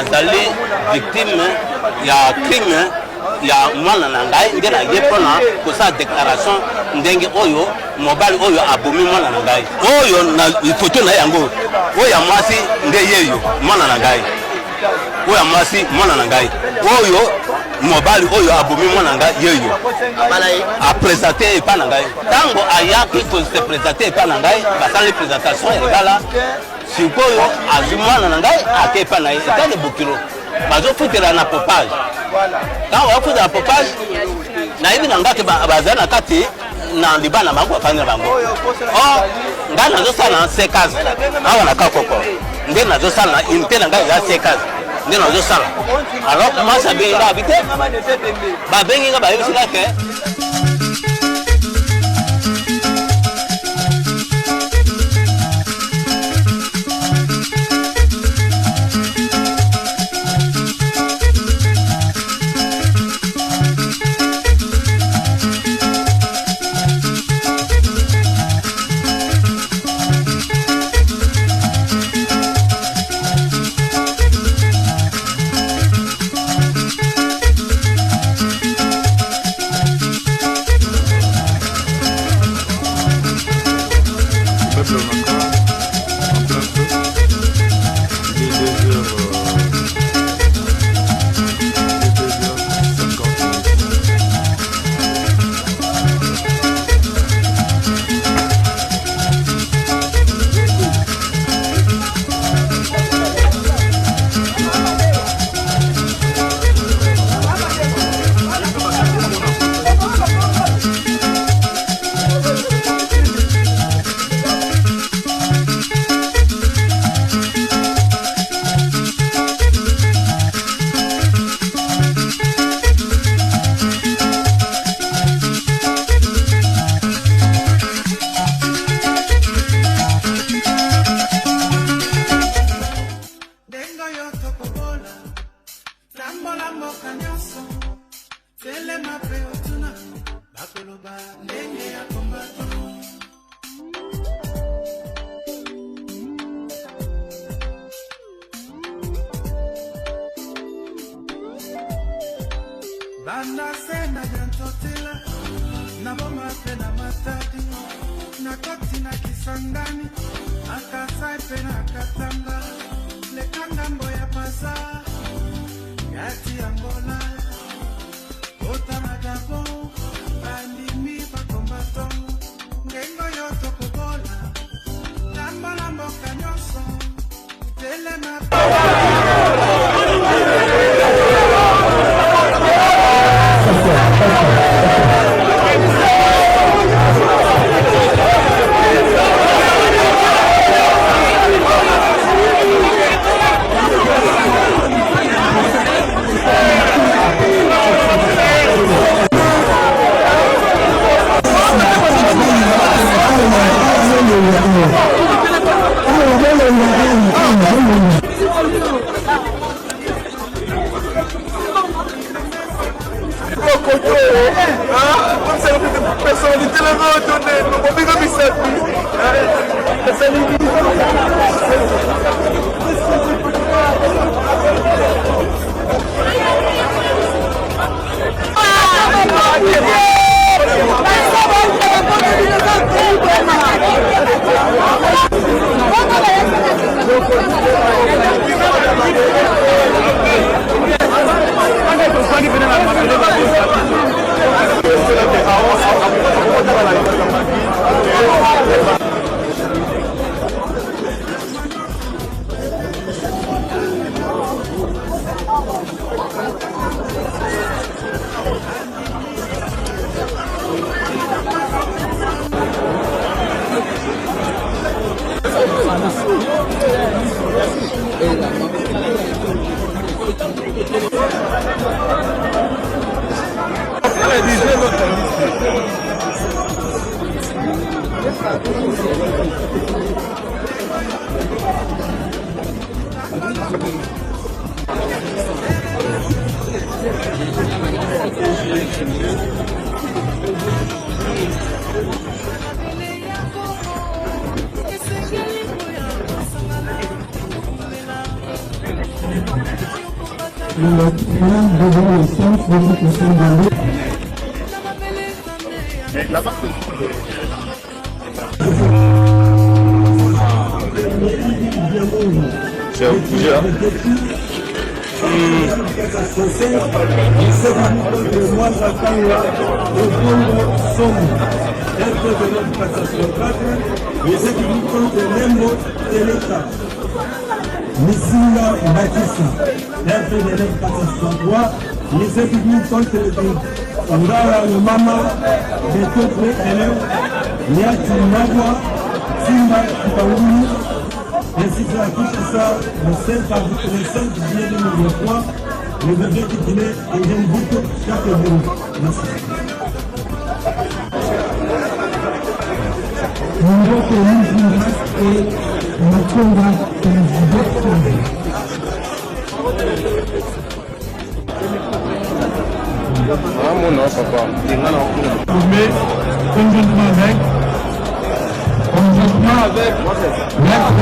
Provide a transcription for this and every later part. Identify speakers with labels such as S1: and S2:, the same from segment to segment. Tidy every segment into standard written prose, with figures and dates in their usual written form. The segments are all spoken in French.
S1: nazali victime ya crime ya mwana na ngai nde na ye pona kosa déclaration ndenge oyo mobali oyo abomi mwana na ngai oyo na photo na yango oyo ya mwasi nde yeyo mwana na ngai oyo mwasi mwana na ngai oyo mobali oyo abomi mwana na ngai yeyo a présenter epa na ngai tango ayaki ko se présenter epa na ngai basali présentation egala sikoyo azwi mwana na ngai ake epa na ye etale bokilo bazofutela na popage quand on fait la popage na yebi na ngaki bazali na kati na libana bango afanya bango oh nga nazo sala C15 awa na kakoko nde nazo sala unité na ngai ya C15 nde nazo sala alors moi ça bien habité ba bengi nga ba yebi sila ke
S2: Banda sena jantotela na boma pena matati na koti na kisangani akasai pena katanga lekanga mboya pasa yati angola otana dabo bandi mi pakombato ngengo yoto kubola lamba lambo kanyoso tele na personnalité la va donner, on va bien ça.
S3: le plan devant le centre de l'éducation de l'eau. Missinga Batista, RP de l'Empatista, lycée public contre le Ngara le Mama, de Tokwe élèves, Niati Magua, Simba Kipaouni, ainsi que la Kinshasa, le 5 juillet 2023, le bébé titulé Eugène Bouto chaque jour. Merci. Nous et Makonga
S4: mon nom, papa.
S3: Conjointement avec maître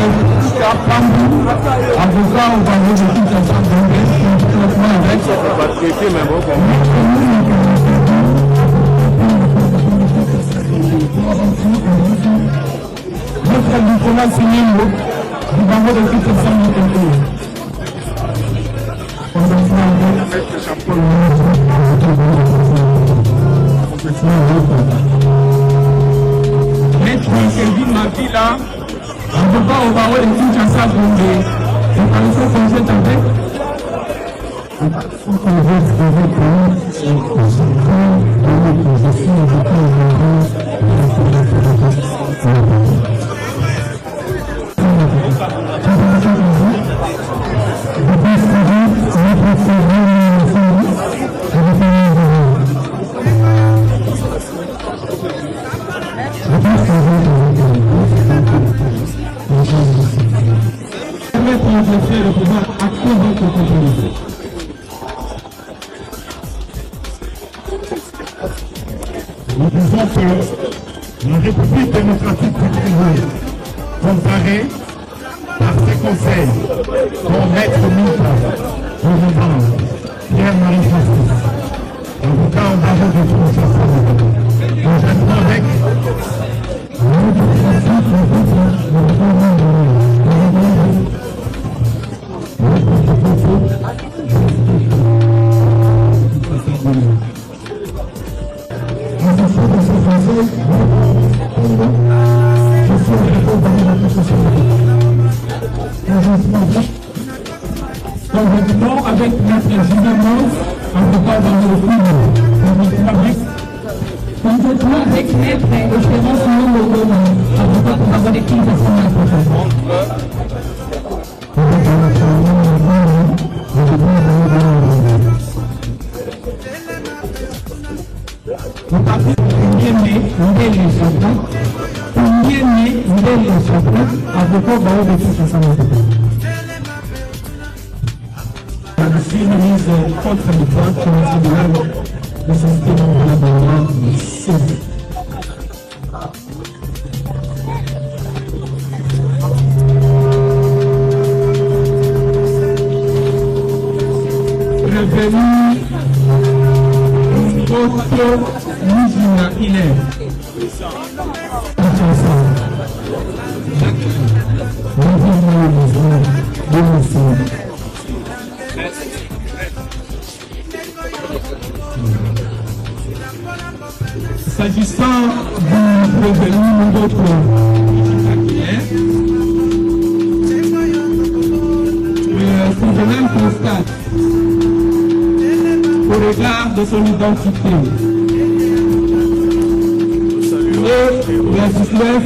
S3: Pambou, avocat au barreau de Kinshasa, conjointement avec notre Nicolas Signemo du barreau de Kinshasa, Maître Kelvin Mavila, avocat au barreau de Kinshasa, réparation conjointe avec de pouvoir acter votre compromis. Nous disons que la République démocratique du Congo, comparée par ses conseils, dont Maître Mika, président Pierre-Marie Justice, avocat au barreau de Kinshasa, conjointement avec conjointement avec notre gouvernement, avocat dans le public, conjointement avec maître Espérance Nomogoma, avocat pour avoir des kills de le parti avocat barreau de Kinshasa. Je suis ministre contre le droit sur le tribunal de société de l'abonnement du CED. Revenu Otto Mujina Hiner. S'agissant du revenu d'autres le tribunal constate au regard de son identité le 19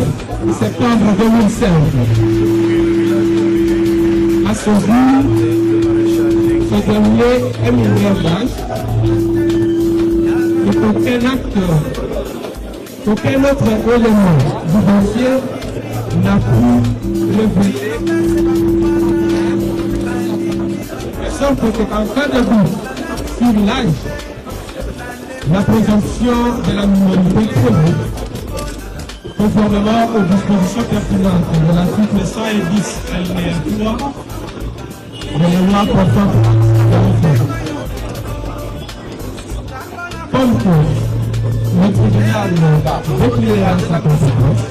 S3: septembre 2005 à ce jour se déroulait un milliardage et qu'aucun acteur, aucun autre élément du dossier n'a pu lever. De sorte qu'en cas de doute sur l'âge, la présomption de la minorité prévue, conformément aux dispositions pertinentes de l'article 110 alinéa 3 de la loi portant Donc, le tribunal, dès qu'il est à sa conséquence,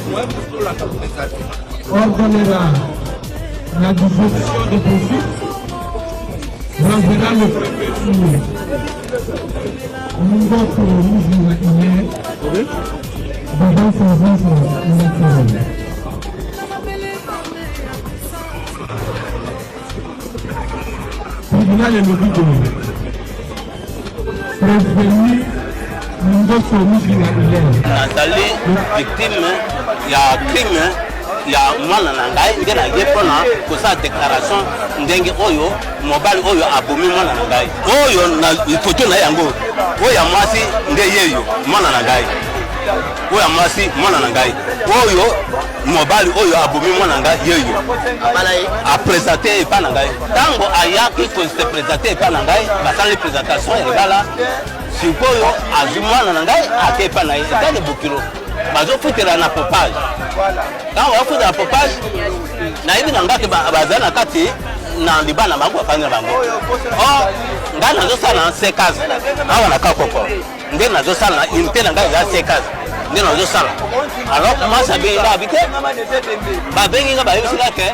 S3: ordonnera la dissolution des poursuites, rendra le préfet niveau pour le mouvement hier devant son œuvre électorale. Tribunal est le prévenu niveau pour le mouvement hier.
S1: Nathalie, victime, il y a crime, il y a mwana na ngai nde na ye pona kosa déclaration ndenge oyo mobali oyo abomi mwana na ngai oyo na photo na yango oyo ya mwasi nde yeyo mwana na ngai oyo ya mwasi mwana na ngai oyo mobali oyo abomi mwana na ngai yeyo a présenter epa na ngai tango ayaki ko se présenter epa na ngai basali présentation ebala sikoyo azwi mwana na ngai ake epa na ye etale bokilo bazofutela na popage ntango bafutela na popage nayebi na ngaki bazali na kati na libana bango bafandi na bango ngai nazosala na sekase awa na kakoko nde nazosala na unité na ngai eza sekase nde nazosala alors mwasi abengi nga abi te babengi nga bayebisika ke